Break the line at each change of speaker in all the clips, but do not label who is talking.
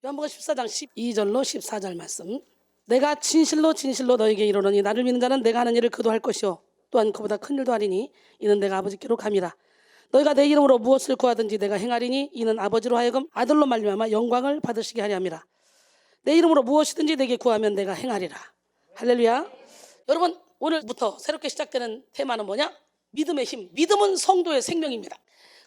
요한복음 14장 12절로 14절 말씀. 내가 진실로 진실로 너에게 이르노니 나를 믿는 자는 내가 하는 일을 그도 할 것이요 또한 그보다 큰 일도 하리니 이는 내가 아버지께로 감이라. 너희가 내 이름으로 무엇을 구하든지 내가 행하리니 이는 아버지로 하여금 아들로 말미암아 영광을 받으시게 하려 함이라. 내 이름으로 무엇이든지 내게 구하면 내가 행하리라. 할렐루야. 여러분, 오늘부터 새롭게 시작되는 테마는 뭐냐? 믿음의 힘. 믿음은 성도의 생명입니다.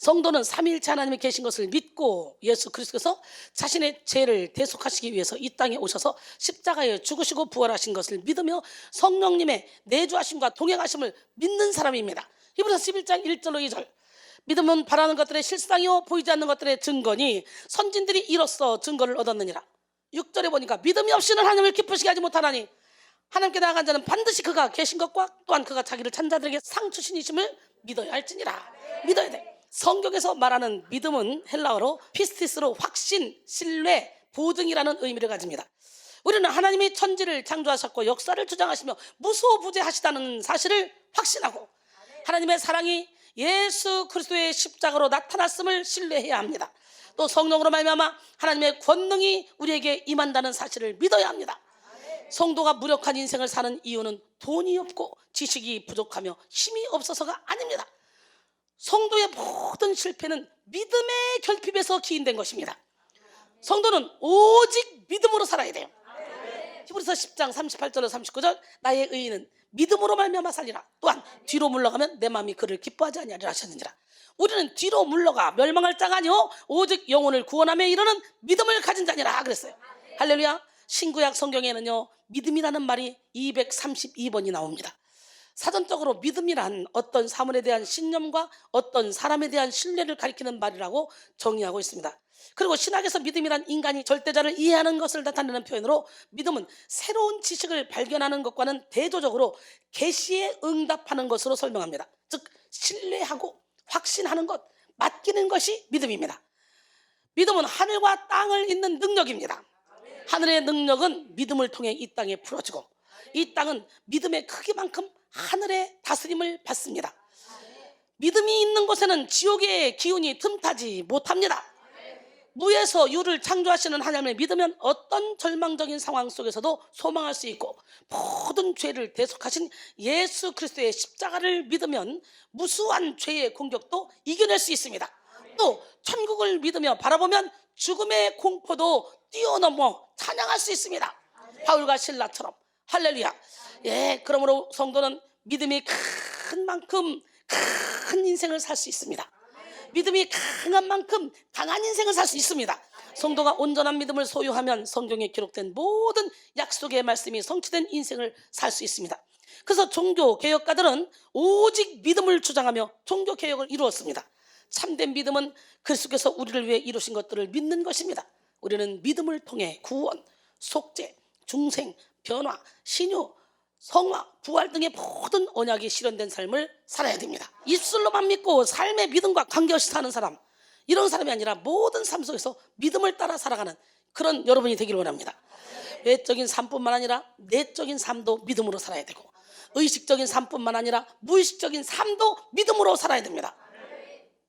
성도는 삼위일체 하나님이 계신 것을 믿고 예수 그리스도께서 자신의 죄를 대속하시기 위해서 이 땅에 오셔서 십자가에 죽으시고 부활하신 것을 믿으며 성령님의 내주하심과 동행하심을 믿는 사람입니다. 히브리서 11장 1절로 2절. 믿음은 바라는 것들의 실상이요 보이지 않는 것들의 증거니 선진들이 이로써 증거를 얻었느니라. 6절에 보니까 믿음이 없이는 하나님을 기쁘시게 하지 못하나니 하나님께 나아간 자는 반드시 그가 계신 것과 또한 그가 자기를 찾는 자들에게 상 주시니심을 믿어야 할지니라. 믿어야 돼. 성경에서 말하는 믿음은 헬라어로 피스티스로 확신, 신뢰, 보증이라는 의미를 가집니다. 우리는 하나님이 천지를 창조하셨고 역사를 주장하시며 무소부재하시다는 사실을 확신하고 하나님의 사랑이 예수 그리스도의 십자가로 나타났음을 신뢰해야 합니다. 또 성령으로 말미암아 하나님의 권능이 우리에게 임한다는 사실을 믿어야 합니다. 성도가 무력한 인생을 사는 이유는 돈이 없고 지식이 부족하며 힘이 없어서가 아닙니다. 성도의 모든 실패는 믿음의 결핍에서 기인된 것입니다. 성도는 오직 믿음으로 살아야 돼요. 히브리서 10장 38절로 39절. 나의 의인은 믿음으로 말미암아 살리라. 또한 뒤로 물러가면 내 마음이 그를 기뻐하지 아니하리라 하셨느니라. 우리는 뒤로 물러가 멸망할 자가 아니요 오직 영혼을 구원하며 이르는 믿음을 가진 자니라 그랬어요. 할렐루야. 신구약 성경에는요 믿음이라는 말이 232번이 나옵니다. 사전적으로 믿음이란 어떤 사물에 대한 신념과 어떤 사람에 대한 신뢰를 가리키는 말이라고 정의하고 있습니다. 그리고 신학에서 믿음이란 인간이 절대자를 이해하는 것을 나타내는 표현으로 믿음은 새로운 지식을 발견하는 것과는 대조적으로 계시에 응답하는 것으로 설명합니다. 즉 신뢰하고 확신하는 것, 맡기는 것이 믿음입니다. 믿음은 하늘과 땅을 잇는 능력입니다. 하늘의 능력은 믿음을 통해 이 땅에 풀어지고 이 땅은 믿음의 크기만큼 하늘의 다스림을 받습니다. 믿음이 있는 곳에는 지옥의 기운이 틈타지 못합니다. 무에서 유를 창조하시는 하나님을 믿으면 어떤 절망적인 상황 속에서도 소망할 수 있고 모든 죄를 대속하신 예수 그리스도의 십자가를 믿으면 무수한 죄의 공격도 이겨낼 수 있습니다. 또 천국을 믿으며 바라보면 죽음의 공포도 뛰어넘어 찬양할 수 있습니다. 바울과 실라처럼. 할렐루야. 예, 그러므로 성도는 믿음이 큰 만큼 큰 인생을 살 수 있습니다. 믿음이 강한 만큼 강한 인생을 살 수 있습니다. 성도가 온전한 믿음을 소유하면 성경에 기록된 모든 약속의 말씀이 성취된 인생을 살 수 있습니다. 그래서 종교개혁가들은 오직 믿음을 주장하며 종교개혁을 이루었습니다. 참된 믿음은 그리스도께서 우리를 위해 이루신 것들을 믿는 것입니다. 우리는 믿음을 통해 구원, 속죄, 중생, 변화, 신유, 성화, 부활 등의 모든 언약이 실현된 삶을 살아야 됩니다. 입술로만 믿고 삶의 믿음과 관계없이 사는 사람, 이런 사람이 아니라 모든 삶 속에서 믿음을 따라 살아가는 그런 여러분이 되기를 원합니다. 외적인 삶뿐만 아니라 내적인 삶도 믿음으로 살아야 되고 의식적인 삶뿐만 아니라 무의식적인 삶도 믿음으로 살아야 됩니다.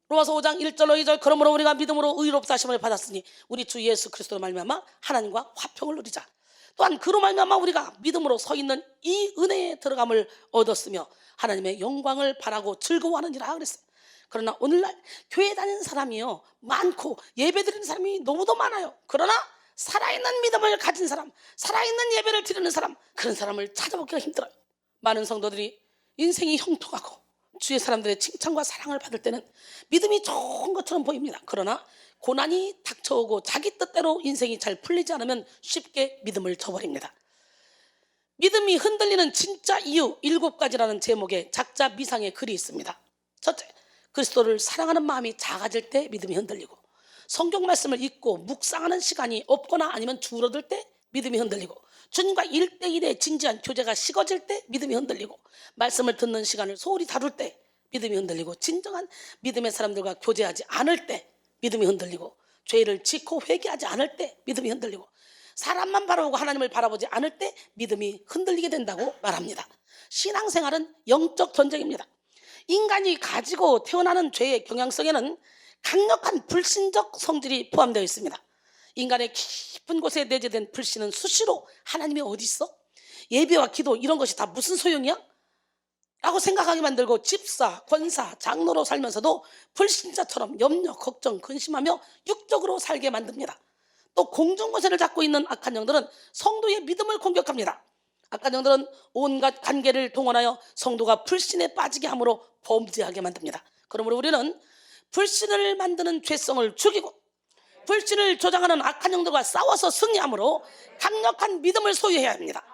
로마서 5장 1절로 2절. 그러므로 우리가 믿음으로 의롭다 하심을 받았으니 우리 주 예수 그리스도로 말미암아 하나님과 화평을 누리자. 또한 그로 말미암아 우리가 믿음으로 서 있는 이 은혜에 들어감을 얻었으며 하나님의 영광을 바라고 즐거워하느니라 그랬어요. 그러나 오늘날 교회 다니는 사람이요 많고 예배드리는 사람이 너무도 많아요. 그러나 살아있는 믿음을 가진 사람, 살아있는 예배를 드리는 사람, 그런 사람을 찾아보기가 힘들어요. 많은 성도들이 인생이 형통하고 주의 사람들의 칭찬과 사랑을 받을 때는 믿음이 좋은 것처럼 보입니다. 그러나 고난이 닥쳐오고 자기 뜻대로 인생이 잘 풀리지 않으면 쉽게 믿음을 저버립니다. 믿음이 흔들리는 진짜 이유 7가지라는 제목의 작자 미상의 글이 있습니다. 첫째, 그리스도를 사랑하는 마음이 작아질 때 믿음이 흔들리고, 성경 말씀을 읽고 묵상하는 시간이 없거나 아니면 줄어들 때 믿음이 흔들리고, 주님과 1대1의 진지한 교제가 식어질 때 믿음이 흔들리고, 말씀을 듣는 시간을 소홀히 다룰 때 믿음이 흔들리고, 진정한 믿음의 사람들과 교제하지 않을 때 믿음이 흔들리고, 죄를 짓고 회개하지 않을 때 믿음이 흔들리고, 사람만 바라보고 하나님을 바라보지 않을 때 믿음이 흔들리게 된다고 말합니다. 신앙생활은 영적 전쟁입니다. 인간이 가지고 태어나는 죄의 경향성에는 강력한 불신적 성질이 포함되어 있습니다. 인간의 깊은 곳에 내재된 불신은 수시로 하나님이 어디 있어? 예배와 기도 이런 것이 다 무슨 소용이야? 라고 생각하게 만들고 집사, 권사, 장로로 살면서도 불신자처럼 염려, 걱정, 근심하며 육적으로 살게 만듭니다. 또 공중권세를 잡고 있는 악한 영들은 성도의 믿음을 공격합니다. 악한 영들은 온갖 관계를 동원하여 성도가 불신에 빠지게 함으로 범죄하게 만듭니다. 그러므로 우리는 불신을 만드는 죄성을 죽이고 불신을 조장하는 악한 영들과 싸워서 승리함으로 강력한 믿음을 소유해야 합니다.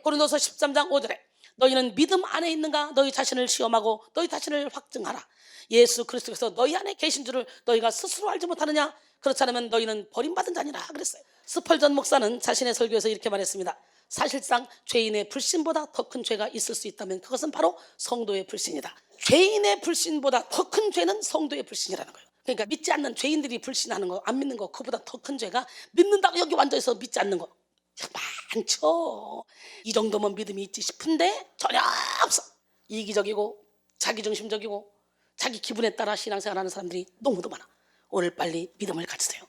고린도서 13장 5절에 너희는 믿음 안에 있는가? 너희 자신을 시험하고 너희 자신을 확증하라. 예수 그리스도께서 너희 안에 계신 줄을 너희가 스스로 알지 못하느냐? 그렇지 않으면 너희는 버림받은 자니라 그랬어요. 스펄전 목사는 자신의 설교에서 이렇게 말했습니다. 사실상 죄인의 불신보다 더 큰 죄가 있을 수 있다면 그것은 바로 성도의 불신이다. 죄인의 불신보다 더 큰 죄는 성도의 불신이라는 거예요. 그러니까 믿지 않는 죄인들이 불신하는 거, 안 믿는 거, 그보다 더 큰 죄가 믿는다고 여기 앉아서 믿지 않는 거 많죠. 이 정도면 믿음이 있지 싶은데 전혀 없어. 이기적이고 자기중심적이고 자기 기분에 따라 신앙생활하는 사람들이 너무도 많아. 오늘 빨리 믿음을 가지세요.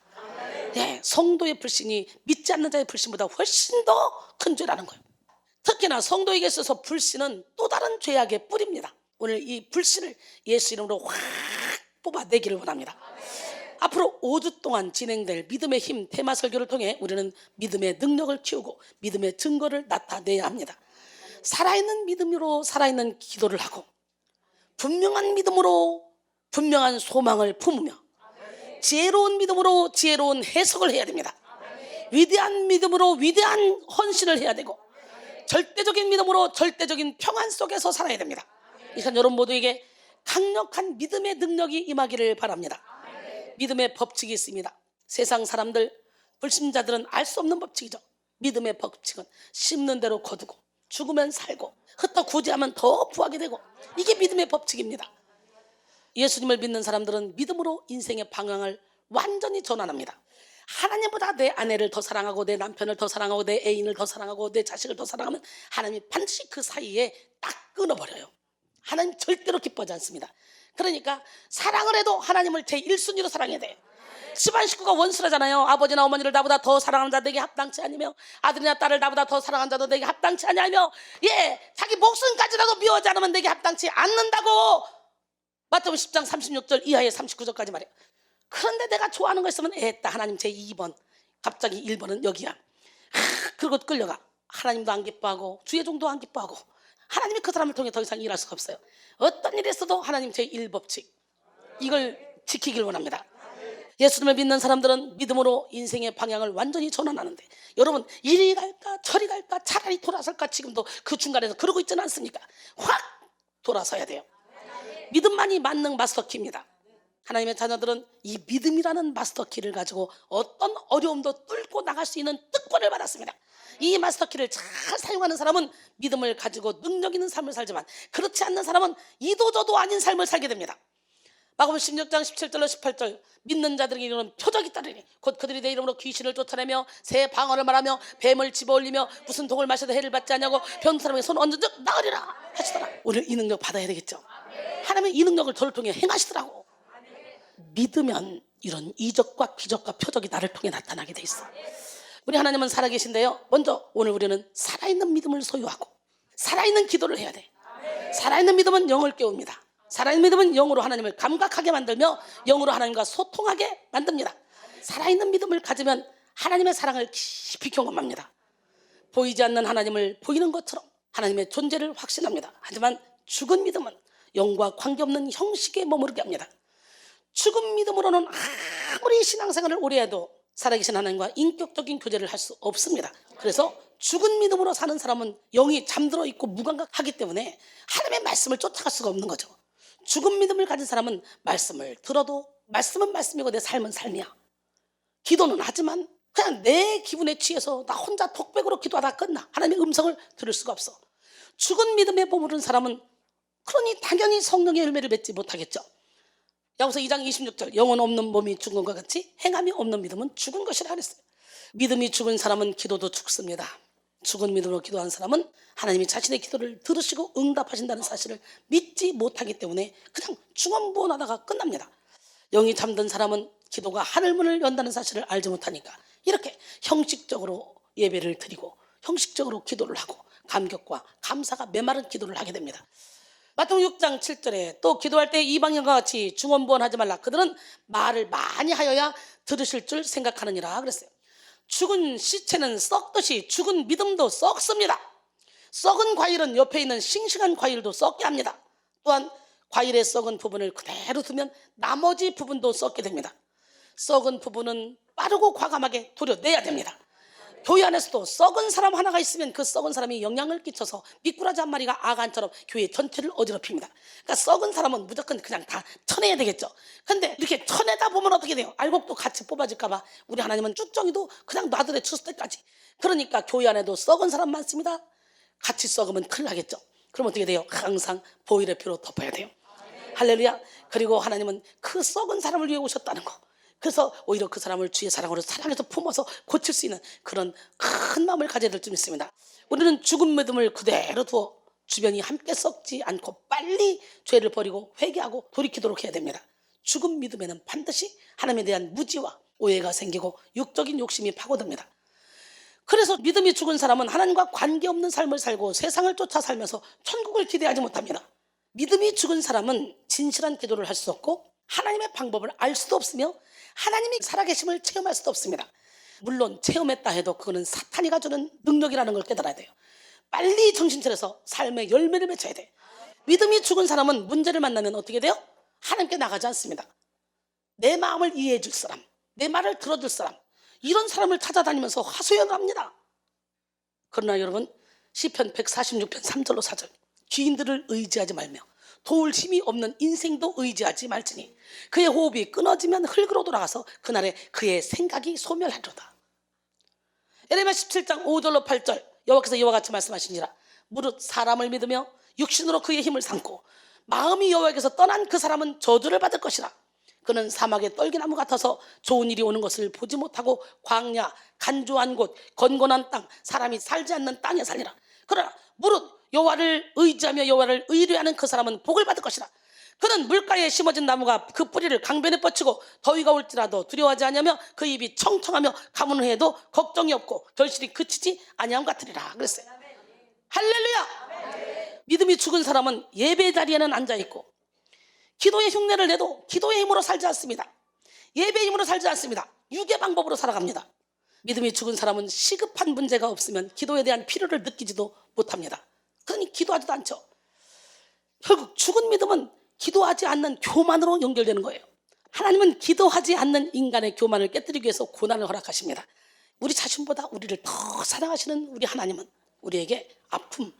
네, 성도의 불신이 믿지 않는 자의 불신보다 훨씬 더 큰 죄라는 거예요. 특히나 성도에게 있어서 불신은 또 다른 죄악의 뿌리입니다. 오늘 이 불신을 예수 이름으로 확 뽑아내기를 원합니다. 앞으로 5주 동안 진행될 믿음의 힘 테마 설교를 통해 우리는 믿음의 능력을 키우고 믿음의 증거를 나타내야 합니다. 살아있는 믿음으로 살아있는 기도를 하고 분명한 믿음으로 분명한 소망을 품으며 지혜로운 믿음으로 지혜로운 해석을 해야 됩니다. 위대한 믿음으로 위대한 헌신을 해야 되고 절대적인 믿음으로 절대적인 평안 속에서 살아야 됩니다. 이 시간 여러분 모두에게 강력한 믿음의 능력이 임하기를 바랍니다. 믿음의 법칙이 있습니다. 세상 사람들, 불신자들은 알 수 없는 법칙이죠. 믿음의 법칙은 심는 대로 거두고 죽으면 살고 흩어 구제하면 더 부하게 되고 이게 믿음의 법칙입니다. 예수님을 믿는 사람들은 믿음으로 인생의 방향을 완전히 전환합니다. 하나님보다 내 아내를 더 사랑하고 내 남편을 더 사랑하고 내 애인을 더 사랑하고 내 자식을 더 사랑하면 하나님이 반드시 그 사이에 딱 끊어버려요. 하나님 절대로 기뻐하지 않습니다. 그러니까 사랑을 해도 하나님을 제1순위로 사랑해야 돼요. 집안 식구가 원수라잖아요. 아버지나 어머니를 나보다 더 사랑하는 자 내게 합당치 아니며 아들이나 딸을 나보다 더 사랑하는 자도 내게 합당치 아니하며 자기 목숨까지라도 미워하지 않으면 내게 합당치 않는다고 마태복음 10장 36절 이하의 39절까지 말해요. 그런데 내가 좋아하는 거 있으면 애따 하나님 제2번 갑자기 1번은 여기야. 그리고 끌려가. 하나님도 안 기뻐하고 주의 종도 안 기뻐하고 하나님이 그 사람을 통해 더 이상 일할 수가 없어요. 어떤 일이 있어도 하나님 제1법칙 이걸 지키길 원합니다. 예수님을 믿는 사람들은 믿음으로 인생의 방향을 완전히 전환하는데 여러분 이리 갈까 저리 갈까 차라리 돌아설까 지금도 그 중간에서 그러고 있지는 않습니까? 확 돌아서야 돼요. 믿음만이 만능 마스터키입니다. 하나님의 자녀들은 이 믿음이라는 마스터키를 가지고 어떤 어려움도 뚫고 나갈 수 있는 특권을 받았습니다. 이 마스터키를 잘 사용하는 사람은 믿음을 가지고 능력 있는 삶을 살지만 그렇지 않는 사람은 이도저도 아닌 삶을 살게 됩니다. 마가복음 16장 17절로 18절 믿는 자들에게 이르는 표적이 따르니 곧 그들이 내 이름으로 귀신을 쫓아내며 새 방언을 말하며 뱀을 집어올리며 무슨 독을 마셔도 해를 받지 않냐고 병든 사람에게 손 얹은 즉 나으리라 하시더라. 오늘 이 능력 받아야 되겠죠. 하나님은 이 능력을 저를 통해 행하시더라고. 믿으면 이런 이적과 기적과 표적이 나를 통해 나타나게 돼 있어. 우리 하나님은 살아계신데요. 먼저 오늘 우리는 살아있는 믿음을 소유하고 살아있는 기도를 해야 돼. 살아있는 믿음은 영을 깨웁니다. 살아있는 믿음은 영으로 하나님을 감각하게 만들며 영으로 하나님과 소통하게 만듭니다. 살아있는 믿음을 가지면 하나님의 사랑을 깊이 경험합니다. 보이지 않는 하나님을 보이는 것처럼 하나님의 존재를 확신합니다. 하지만 죽은 믿음은 영과 관계없는 형식에 머무르게 합니다. 죽은 믿음으로는 아무리 신앙생활을 오래 해도 살아계신 하나님과 인격적인 교제를 할 수 없습니다. 그래서 죽은 믿음으로 사는 사람은 영이 잠들어 있고 무감각하기 때문에 하나님의 말씀을 쫓아갈 수가 없는 거죠. 죽은 믿음을 가진 사람은 말씀을 들어도 말씀은 말씀이고 내 삶은 삶이야. 기도는 하지만 그냥 내 기분에 취해서 나 혼자 독백으로 기도하다 끝나. 하나님의 음성을 들을 수가 없어. 죽은 믿음에 머무른 사람은 그러니 당연히 성령의 열매를 맺지 못하겠죠. 야고보서 2장 26절 영혼 없는 몸이 죽은 것 같이 행함이 없는 믿음은 죽은 것이라 그랬어요. 믿음이 죽은 사람은 기도도 죽습니다. 죽은 믿음으로 기도한 사람은 하나님이 자신의 기도를 들으시고 응답하신다는 사실을 믿지 못하기 때문에 그냥 중언부언하다가 끝납니다. 영이 잠든 사람은 기도가 하늘문을 연다는 사실을 알지 못하니까 이렇게 형식적으로 예배를 드리고 형식적으로 기도를 하고 감격과 감사가 메마른 기도를 하게 됩니다. 마태복음 6장 7절에 또 기도할 때 이방인과 같이 중언부언하지 말라. 그들은 말을 많이 하여야 들으실 줄 생각하느니라 그랬어요. 죽은 시체는 썩듯이 죽은 믿음도 썩습니다. 썩은 과일은 옆에 있는 싱싱한 과일도 썩게 합니다. 또한 과일의 썩은 부분을 그대로 두면 나머지 부분도 썩게 됩니다. 썩은 부분은 빠르고 과감하게 도려내야 됩니다. 교회 안에서도 썩은 사람 하나가 있으면 그 썩은 사람이 영향을 끼쳐서 미꾸라지 한 마리가 아간처럼 교회 전체를 어지럽힙니다. 그러니까 썩은 사람은 무조건 그냥 다 쳐내야 되겠죠. 근데 이렇게 쳐내다 보면 어떻게 돼요? 알곡도 같이 뽑아질까 봐 우리 하나님은 쭉정이도 그냥 놔두래 쳤을 때까지. 그러니까 교회 안에도 썩은 사람 많습니다. 같이 썩으면 큰일 나겠죠. 그럼 어떻게 돼요? 항상 보혈의 피로 덮어야 돼요. 할렐루야. 그리고 하나님은 그 썩은 사람을 위해 오셨다는 거. 그래서 오히려 그 사람을 주의 사랑으로 사랑해서 품어서 고칠 수 있는 그런 큰 마음을 가져야 될 줄 믿습니다. 우리는 죽은 믿음을 그대로 두어 주변이 함께 썩지 않고 빨리 죄를 버리고 회개하고 돌이키도록 해야 됩니다. 죽은 믿음에는 반드시 하나님에 대한 무지와 오해가 생기고 육적인 욕심이 파고듭니다. 그래서 믿음이 죽은 사람은 하나님과 관계없는 삶을 살고 세상을 쫓아 살면서 천국을 기대하지 못합니다. 믿음이 죽은 사람은 진실한 기도를 할 수 없고 하나님의 방법을 알 수도 없으며 하나님이 살아계심을 체험할 수도 없습니다. 물론 체험했다 해도 그거는 사탄이 가주는 능력이라는 걸 깨달아야 돼요. 빨리 정신 차려서 삶의 열매를 맺어야 돼요. 믿음이 죽은 사람은 문제를 만나면 어떻게 돼요? 하나님께 나가지 않습니다. 내 마음을 이해해 줄 사람, 내 말을 들어줄 사람, 이런 사람을 찾아다니면서 하소연을 합니다. 그러나 여러분, 시편 146편 3절로 4절, 귀인들을 의지하지 말며 도울 힘이 없는 인생도 의지하지 말지니 그의 호흡이 끊어지면 흙으로 돌아가서 그날에 그의 생각이 소멸하리로다. 예레미야 17장 5절로 8절, 여호와께서 이와 같이 말씀하시니라. 무릇 사람을 믿으며 육신으로 그의 힘을 삼고 마음이 여호와께서 떠난 그 사람은 저주를 받을 것이라. 그는 사막의 떨기나무 같아서 좋은 일이 오는 것을 보지 못하고 광야, 간조한 곳, 건건한 땅, 사람이 살지 않는 땅에 살리라. 그러나 무릇 여호와를 의지하며 여호와를 의뢰하는 그 사람은 복을 받을 것이라. 그는 물가에 심어진 나무가 그 뿌리를 강변에 뻗치고 더위가 올지라도 두려워하지 아니하며 그 입이 청청하며 가문을 해도 걱정이 없고 결실이 그치지 아니함 같으리라 그랬어요. 할렐루야. 믿음이 죽은 사람은 예배 자리에는 앉아있고 기도의 흉내를 내도 기도의 힘으로 살지 않습니다. 예배의 힘으로 살지 않습니다. 육의 방법으로 살아갑니다. 믿음이 죽은 사람은 시급한 문제가 없으면 기도에 대한 필요를 느끼지도 못합니다. 그러니 기도하지도 않죠. 결국 죽은 믿음은 기도하지 않는 교만으로 연결되는 거예요. 하나님은 기도하지 않는 인간의 교만을 깨뜨리기 위해서 고난을 허락하십니다. 우리 자신보다 우리를 더 사랑하시는 우리 하나님은 우리에게 아픔,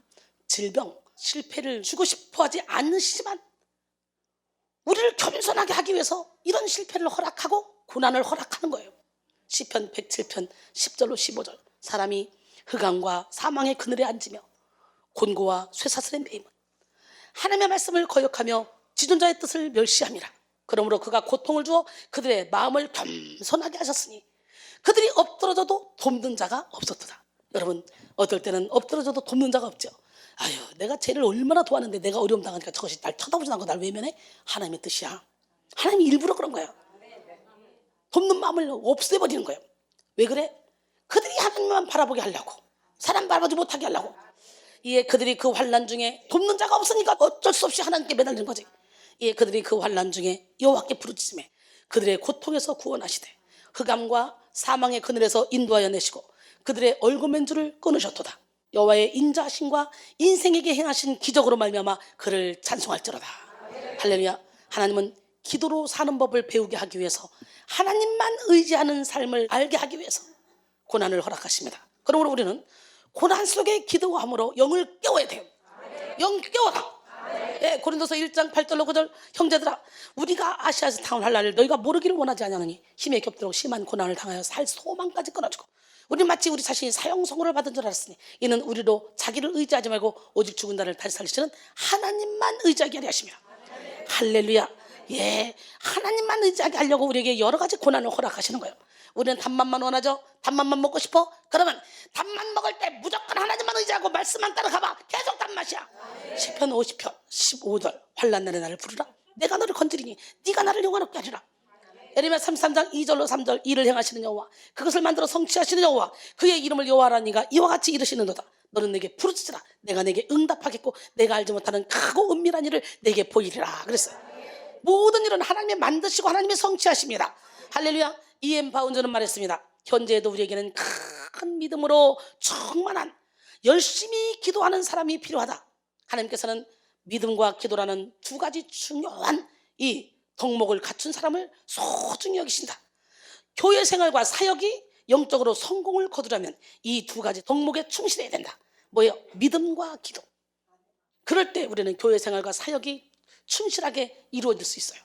질병, 실패를 주고 싶어 하지 않으시지만 우리를 겸손하게 하기 위해서 이런 실패를 허락하고 고난을 허락하는 거예요. 시편 107편 10절로 15절, 사람이 흑암과 사망의 그늘에 앉으며 곤고와 쇠사슬에 매임은 하나님의 말씀을 거역하며 지존자의 뜻을 멸시함이라. 그러므로 그가 고통을 주어 그들의 마음을 겸손하게 하셨으니 그들이 엎드러져도 돕는 자가 없었도다. 여러분, 어떨 때는 엎드러져도 돕는 자가 없죠. 아유, 내가 쟤를 얼마나 도왔는데 내가 어려움 당하니까 저것이 날 쳐다보지 않고 날 외면해? 하나님의 뜻이야. 하나님이 일부러 그런 거예요. 돕는 마음을 없애버리는 거예요. 왜 그래? 그들이 하나님만 바라보게 하려고, 사람 바라보지 못하게 하려고. 이에 그들이 그 환난 중에 돕는 자가 없으니까 어쩔 수 없이 하나님께 매달리는 거지. 이에 그들이 그 환난 중에 여호와께 부르짖으매 그들의 고통에서 구원하시되 흑암과 사망의 그늘에서 인도하여 내시고 그들의 얼굴맨줄을 끊으셨도다. 여호와의 인자하심과 인생에게 행하신 기적으로 말미암아 그를 찬송할지로다. 할렐루야. 하나님은 기도로 사는 법을 배우게 하기 위해서, 하나님만 의지하는 삶을 알게 하기 위해서 고난을 허락하십니다. 그러므로 우리는 고난 속에 기도함으로 영을 깨워야 돼요. 영 깨워라. 네, 고린도서 1장 8절로 9절, 형제들아, 우리가 아시아에서 당할 날을 너희가 모르기를 원하지 아니하느니 힘에 겹도록 심한 고난을 당하여 살 소망까지 끊어주고, 우리 마치 우리 자신이 사형선고를 받은 줄 알았으니 이는 우리로 자기를 의지하지 말고 오직 죽은 자를 다시 살리시는 하나님만 의지하게 하려 하심이라. 할렐루야. 예, 하나님만 의지하게 하려고 우리에게 여러 가지 고난을 허락하시는 거예요. 우리는 단맛만 원하죠. 단맛만 먹고 싶어? 그러면 단맛 먹을 때 무조건 하나님만 의지하고 말씀만 따라가봐. 계속 단맛이야. 시편 50편 15절, 환난 날에 나를 부르라. 내가 너를 건드리니 네가 나를 영화롭게 하리라. 예레미야 33장 2절로 3절 일을 행하시는 여호와 그것을 만들어 성취하시는 여호와 그의 이름을 여호와라니가 이와 같이 이르시는도다. 너는 내게 부르짖으라. 내가 내게 응답하겠고 내가 알지 못하는 크고 은밀한 일을 내게 보이리라 그랬어요. 모든 일은 하나님이 만드시고 하나님이 성취하십니다. 할렐루야. E.M. 바운저는 말했습니다. 현재에도 우리에게는 큰 믿음으로 충만한 열심히 기도하는 사람이 필요하다. 하나님께서는 믿음과 기도라는 두 가지 중요한 이 덕목을 갖춘 사람을 소중히 여기신다. 교회 생활과 사역이 영적으로 성공을 거두려면 이 두 가지 덕목에 충실해야 된다. 뭐예요? 믿음과 기도. 그럴 때 우리는 교회 생활과 사역이 충실하게 이루어질 수 있어요.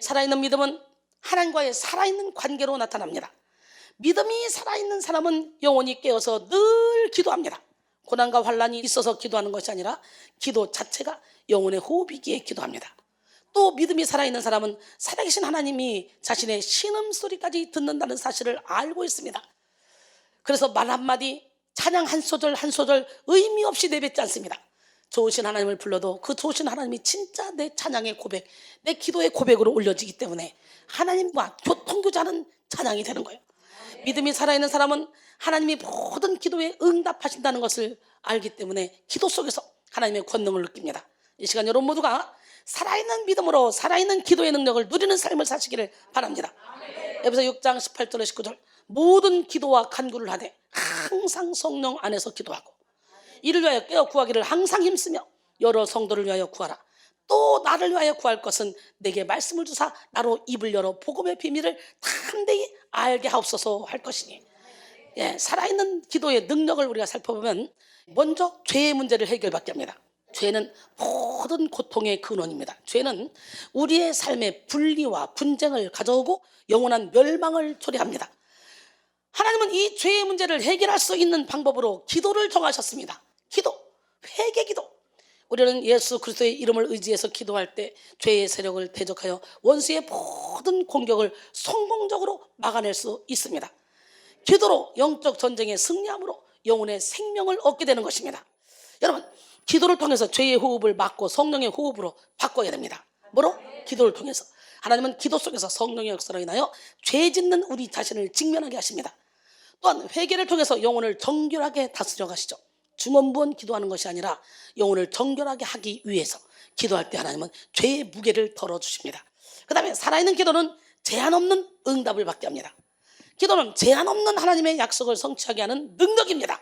살아있는 믿음은 하나님과의 살아있는 관계로 나타납니다. 믿음이 살아있는 사람은 영혼이 깨어서 늘 기도합니다. 고난과 환난이 있어서 기도하는 것이 아니라 기도 자체가 영혼의 호흡이기에 기도합니다. 또 믿음이 살아있는 사람은 살아계신 하나님이 자신의 신음소리까지 듣는다는 사실을 알고 있습니다. 그래서 말 한마디, 찬양 한 소절 한 소절 의미 없이 내뱉지 않습니다. 좋으신 하나님을 불러도 그 좋으신 하나님이 진짜 내 찬양의 고백, 내 기도의 고백으로 올려지기 때문에 하나님과 교통교제하는 찬양이 되는 거예요. 믿음이 살아있는 사람은 하나님이 모든 기도에 응답하신다는 것을 알기 때문에 기도 속에서 하나님의 권능을 느낍니다. 이 시간 여러분 모두가 살아있는 믿음으로 살아있는 기도의 능력을 누리는 삶을 사시기를 바랍니다. 에베소 6장 18절에 19절 모든 기도와 간구를 하되 항상 성령 안에서 기도하고 이를 위하여 깨어 구하기를 항상 힘쓰며 여러 성도를 위하여 구하라. 또 나를 위하여 구할 것은 내게 말씀을 주사 나로 입을 열어 복음의 비밀을 담대히 알게 하옵소서 할 것이니. 살아있는 기도의 능력을 우리가 살펴보면 먼저 죄의 문제를 해결받게 합니다. 죄는 모든 고통의 근원입니다. 죄는 우리의 삶에 분리와 분쟁을 가져오고 영원한 멸망을 초래합니다. 하나님은 이 죄의 문제를 해결할 수 있는 방법으로 기도를 정하셨습니다. 기도, 회개 기도. 우리는 예수 그리스도의 이름을 의지해서 기도할 때 죄의 세력을 대적하여 원수의 모든 공격을 성공적으로 막아낼 수 있습니다. 기도로 영적 전쟁에 승리함으로 영혼의 생명을 얻게 되는 것입니다. 여러분, 기도를 통해서 죄의 호흡을 막고 성령의 호흡으로 바꿔야 됩니다. 뭐로? 기도를 통해서. 하나님은 기도 속에서 성령의 역사로 인하여 죄 짓는 우리 자신을 직면하게 하십니다. 또한 회개를 통해서 영혼을 정결하게 다스려 가시죠. 중언부언 기도하는 것이 아니라 영혼을 정결하게 하기 위해서 기도할 때 하나님은 죄의 무게를 덜어주십니다. 그 다음에 살아있는 기도는 제한 없는 응답을 받게 합니다. 기도는 제한 없는 하나님의 약속을 성취하게 하는 능력입니다.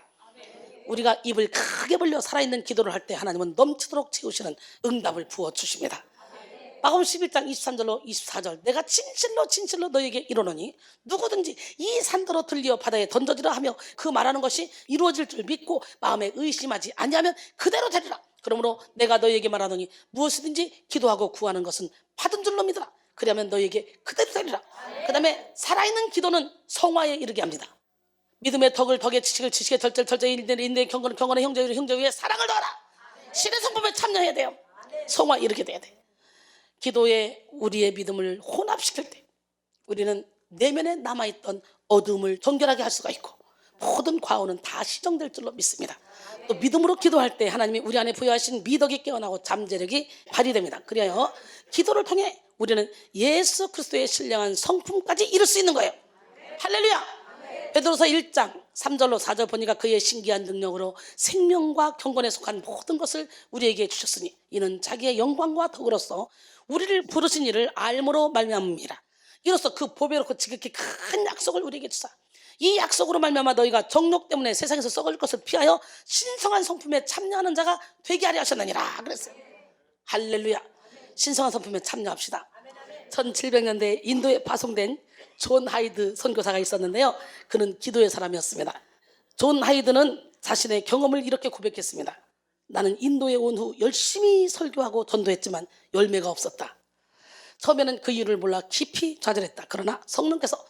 우리가 입을 크게 벌려 살아있는 기도를 할 때 하나님은 넘치도록 채우시는 응답을 부어주십니다. 마가복음 11장 23절로 24절 내가 진실로 진실로 너에게 이르노니 누구든지 이 산더러 들리어 바다에 던져지라 하며 그 말하는 것이 이루어질 줄 믿고 마음에 의심하지 아니하면 그대로 되리라. 그러므로 내가 너에게 말하노니 무엇이든지 기도하고 구하는 것은 받은 줄로 믿으라. 그리하면 너에게 그대로 되리라. 그 다음에 살아있는 기도는 성화에 이르게 합니다. 믿음의 덕을 덕에 지식을 지식에 절제를 절제에 인내에 경건을 경건에 형제 위에 사랑을 더하라. 신의 성품에 참여해야 돼요. 성화 이르게 돼야 돼. 기도에 우리의 믿음을 혼합시킬 때 우리는 내면에 남아있던 어둠을 정결하게 할 수가 있고 모든 과오는 다 시정될 줄로 믿습니다. 또 믿음으로 기도할 때 하나님이 우리 안에 부여하신 미덕이 깨어나고 잠재력이 발휘됩니다. 그리하여 기도를 통해 우리는 예수 그리스도의 신령한 성품까지 이룰 수 있는 거예요. 할렐루야. 베드로서 1장 3절로 4절 보니까 그의 신기한 능력으로 생명과 경건에 속한 모든 것을 우리에게 주셨으니 이는 자기의 영광과 덕으로서 우리를 부르신 이를 알므로 말미암음이라. 이로써 그 보배롭고 지극히 큰 약속을 우리에게 주사 이 약속으로 말미암아 너희가 정욕 때문에 세상에서 썩을 것을 피하여 신성한 성품에 참여하는 자가 되게 하려 하셨느니라 그랬어요. 할렐루야. 신성한 성품에 참여합시다. 1700년대에 인도에 파송된 존 하이드 선교사가 있었는데요. 그는 기도의 사람이었습니다. 존 하이드는 자신의 경험을 이렇게 고백했습니다. 나는 인도에 온 후 열심히 설교하고 전도했지만 열매가 없었다. 처음에는 그 이유를 몰라 깊이 좌절했다. 그러나 성령께서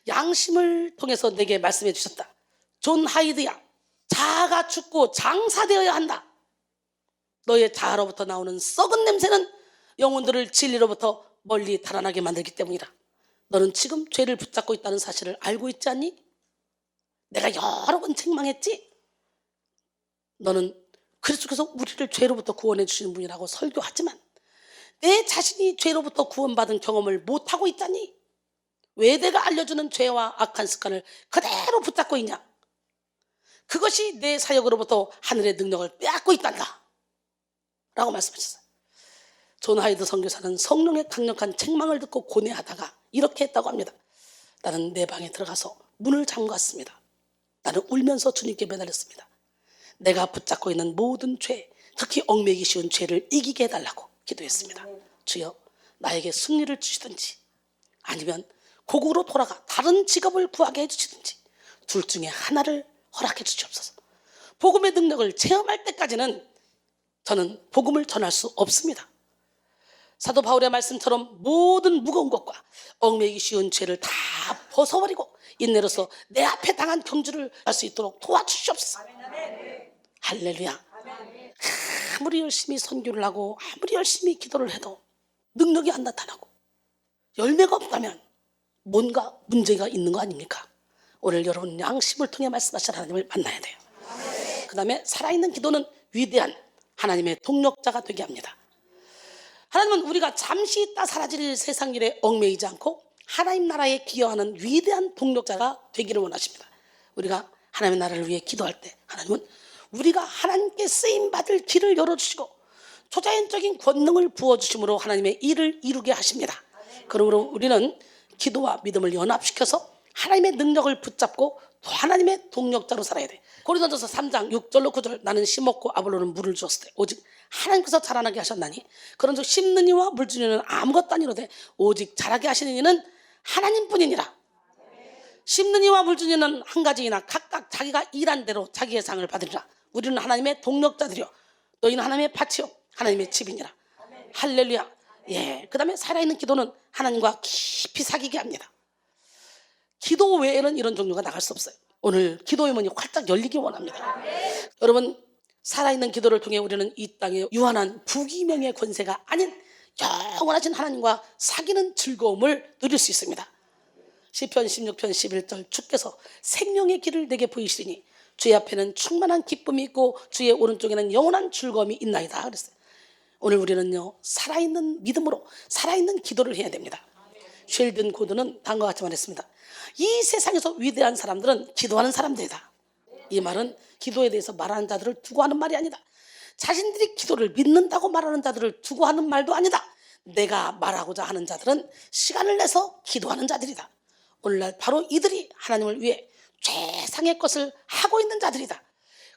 양심을 통해서 내게 말씀해 주셨다. 존 하이드야, 자아가 죽고 장사되어야 한다. 너의 자아로부터 나오는 썩은 냄새는 영혼들을 진리로부터 멀리 달아나게 만들기 때문이다. 너는 지금 죄를 붙잡고 있다는 사실을 알고 있지 않니? 내가 여러 번 책망했지? 너는 그리스도께서 우리를 죄로부터 구원해 주시는 분이라고 설교하지만 내 자신이 죄로부터 구원받은 경험을 못하고 있다니? 왜 내가 알려주는 죄와 악한 습관을 그대로 붙잡고 있냐? 그것이 내 사역으로부터 하늘의 능력을 빼앗고 있단다 라고 말씀하셨어요. 존 하이드 선교사는 성령의 강력한 책망을 듣고 고뇌하다가 이렇게 했다고 합니다. 나는 내 방에 들어가서 문을 잠갔습니다. 나는 울면서 주님께 매달렸습니다. 내가 붙잡고 있는 모든 죄, 특히 얽매이기 쉬운 죄를 이기게 해달라고 기도했습니다. 주여, 나에게 승리를 주시든지 아니면 고국으로 돌아가 다른 직업을 구하게 해주시든지 둘 중에 하나를 허락해 주시옵소서. 복음의 능력을 체험할 때까지는 저는 복음을 전할 수 없습니다. 사도 바울의 말씀처럼 모든 무거운 것과 얽매이기 쉬운 죄를 다 벗어버리고 인내로서 내 앞에 당한 경주를 할 수 있도록 도와주시옵소서. 할렐루야. 아무리 열심히 선교를 하고 아무리 열심히 기도를 해도 능력이 안 나타나고 열매가 없다면 뭔가 문제가 있는 거 아닙니까? 오늘 여러분 양심을 통해 말씀하신 하나님을 만나야 돼요. 그 다음에 살아있는 기도는 위대한 하나님의 동력자가 되게 합니다. 하나님은 우리가 잠시 있다 사라질 세상 일에 얽매이지 않고 하나님 나라에 기여하는 위대한 동력자가 되기를 원하십니다. 우리가 하나님의 나라를 위해 기도할 때 하나님은 우리가 하나님께 쓰임받을 길을 열어주시고 초자연적인 권능을 부어주심으로 하나님의 일을 이루게 하십니다. 그러므로 우리는 기도와 믿음을 연합시켜서 하나님의 능력을 붙잡고 또 하나님의 동력자로 살아야 돼. 고린도전서 3장 6절로 9절 나는 심었고 아볼로는 물을 주었을 때 오직 하나님께서 자라나게 하셨나니 그런즉 심는 이와 물 주는 이는 아무것도 아니로되 오직 자라게 하시는 이는 하나님뿐이니라. 심는 이와 물 주는 이는 한 가지이나 각각 자기가 일한 대로 자기의 상을 받으리라. 우리는 하나님의 동력자들이요 너희는 하나님의 밭이요 하나님의 집이니라. 할렐루야. 예. 그 다음에 살아있는 기도는 하나님과 깊이 사귀게 합니다. 기도 외에는 이런 종류가 나갈 수 없어요. 오늘 기도의 문이 활짝 열리기 원합니다. 여러분 살아있는 기도를 통해 우리는 이 땅에 유한한 부귀명의 권세가 아닌 영원하신 하나님과 사귀는 즐거움을 누릴 수 있습니다. 시편 16편 11절 주께서 생명의 길을 내게 보이시리니 주의 앞에는 충만한 기쁨이 있고 주의 오른쪽에는 영원한 즐거움이 있나이다 그랬어요. 오늘 우리는요 살아있는 믿음으로 살아있는 기도를 해야 됩니다. 쉘든 고드는 다음과 같이 말했습니다. 이 세상에서 위대한 사람들은 기도하는 사람들이다. 이 말은 기도에 대해서 말하는 자들을 두고 하는 말이 아니다. 자신들이 기도를 믿는다고 말하는 자들을 두고 하는 말도 아니다. 내가 말하고자 하는 자들은 시간을 내서 기도하는 자들이다. 오늘날 바로 이들이 하나님을 위해 최상의 것을 하고 있는 자들이다.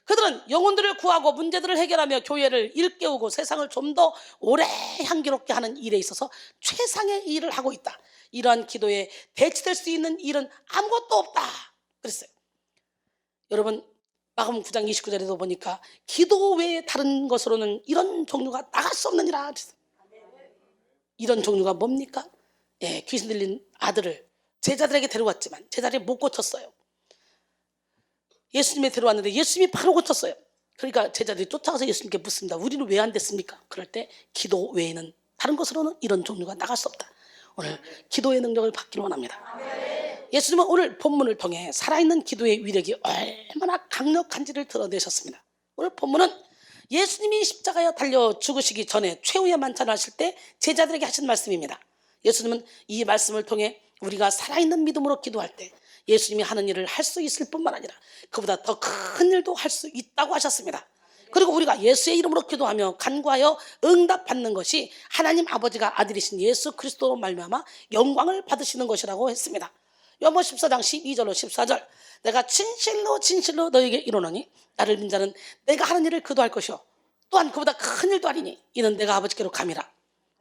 그들은 영혼들을 구하고 문제들을 해결하며 교회를 일깨우고 세상을 좀 더 오래 향기롭게 하는 일에 있어서 최상의 일을 하고 있다. 이러한 기도에 대치될 수 있는 일은 아무것도 없다 그랬어요. 여러분 마가복음 9장 29절에도 보니까 기도 외에 다른 것으로는 이런 종류가 나갈 수 없느니라 그랬어요. 이런 종류가 뭡니까? 예, 귀신 들린 아들을 제자들에게 데려왔지만 제자들이 못 고쳤어요. 예수님에 데려왔는데 예수님이 바로 고쳤어요. 그러니까 제자들이 쫓아가서 예수님께 묻습니다. 우리는 왜 안 됐습니까? 그럴 때 기도 외에는 다른 것으로는 이런 종류가 나갈 수 없다. 오늘 기도의 능력을 받기를 원합니다. 예수님은 오늘 본문을 통해 살아있는 기도의 위력이 얼마나 강력한지를 드러내셨습니다. 오늘 본문은 예수님이 십자가에 달려 죽으시기 전에 최후의 만찬을 하실 때 제자들에게 하신 말씀입니다. 예수님은 이 말씀을 통해 우리가 살아있는 믿음으로 기도할 때 예수님이 하는 일을 할 수 있을 뿐만 아니라 그보다 더 큰 일도 할 수 있다고 하셨습니다. 그리고 우리가 예수의 이름으로 기도하며 간구하여 응답받는 것이 하나님 아버지가 아들이신 예수 그리스도로 말미암아 영광을 받으시는 것이라고 했습니다. 요한복음 14장 12절로 14절 내가 진실로 진실로 너에게 이르노니 나를 믿는 자는 내가 하는 일을 그도 할 것이요 또한 그보다 큰 일도 하리니 이는 내가 아버지께로 감이라.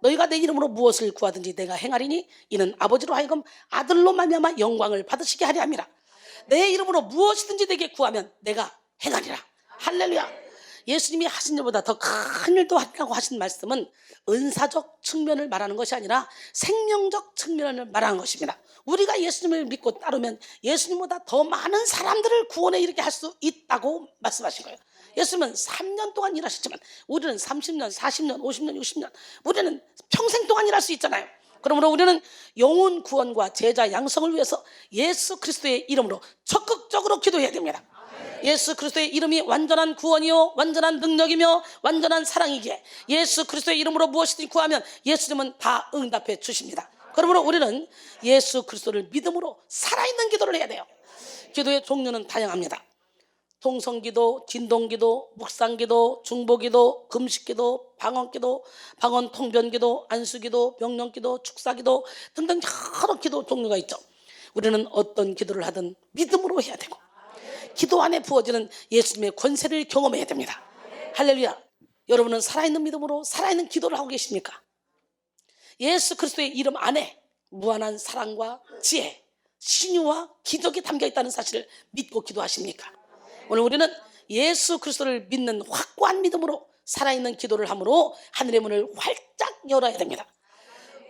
너희가 내 이름으로 무엇을 구하든지 내가 행하리니 이는 아버지로 하여금 아들로 말미암아 영광을 받으시게 하려 함이라. 내 이름으로 무엇이든지 내게 구하면 내가 행하리라. 할렐루야. 예수님이 하신 일보다 더 큰 일도 하리라고 하신 말씀은 은사적 측면을 말하는 것이 아니라 생명적 측면을 말하는 것입니다. 우리가 예수님을 믿고 따르면 예수님보다 더 많은 사람들을 구원에 이르게 할 수 있다고 말씀하신 거예요. 예수님은 3년 동안 일하셨지만 우리는 30년, 40년, 50년, 60년 우리는 평생 동안 일할 수 있잖아요. 그러므로 우리는 영혼 구원과 제자 양성을 위해서 예수 그리스도의 이름으로 적극적으로 기도해야 됩니다. 예수 그리스도의 이름이 완전한 구원이요 완전한 능력이며 완전한 사랑이기에 예수 그리스도의 이름으로 무엇이든지 구하면 예수님은 다 응답해 주십니다. 그러므로 우리는 예수 그리스도를 믿음으로 살아있는 기도를 해야 돼요. 기도의 종류는 다양합니다. 통성기도, 진동기도, 묵상기도, 중보기도, 금식기도, 방언기도, 방언통변기도, 안수기도, 명령기도, 축사기도 등등 여러 기도 종류가 있죠. 우리는 어떤 기도를 하든 믿음으로 해야 되고 기도 안에 부어지는 예수님의 권세를 경험해야 됩니다. 할렐루야. 여러분은 살아있는 믿음으로 살아있는 기도를 하고 계십니까? 예수 그리스도의 이름 안에 무한한 사랑과 지혜, 신유와 기적이 담겨있다는 사실을 믿고 기도하십니까? 오늘 우리는 예수 그리스도를 믿는 확고한 믿음으로 살아있는 기도를 함으로 하늘의 문을 활짝 열어야 됩니다.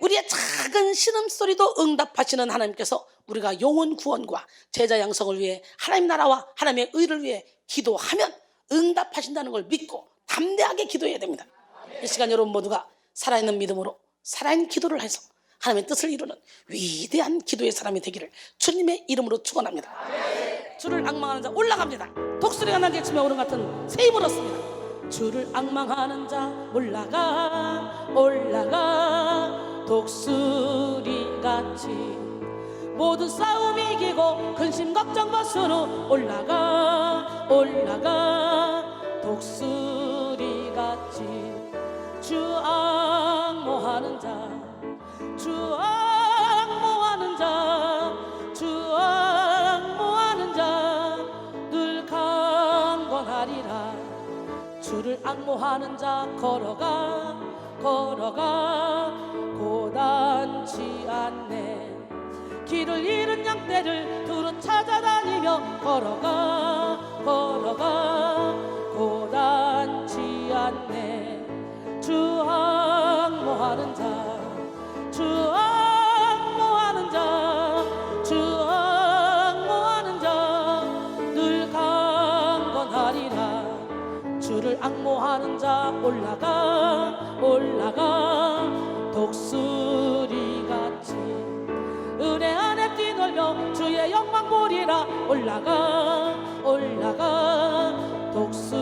우리의 작은 신음소리도 응답하시는 하나님께서 우리가 영혼 구원과 제자 양성을 위해 하나님 나라와 하나님의 의를 위해 기도하면 응답하신다는 걸 믿고 담대하게 기도해야 됩니다. 이 시간 여러분 모두가 살아있는 믿음으로 살아있는 기도를 해서 하나님의 뜻을 이루는 위대한 기도의 사람이 되기를 주님의 이름으로 축원합니다. 주를 악망하는 자 올라갑니다. 독수리가 날개 치며 오른 같은 새 힘을 얻습니다. 주를 악망하는 자 올라가 올라가 독수리같이 모든 싸움 이기고 근심 걱정 벗은 올라가 올라가 독수리같이 주 악모하는 자 주 악모하는 자 주 악모하는 자 늘 강건하리라. 주를 악모하는 자 걸어가 걸어가 고단치 않네. 길을 잃은 양떼를 두루 찾아다니며 걸어가 걸어가 고단치 않네. 주 악모하는 자 주 악모하는 자 주 악모하는 자 늘 강건하리라. 주를 악모하는 자 올라가 올라가 독수리같이 은혜 안에 뛰놀며 주의 영광 보리라. 올라가 올라가 독수리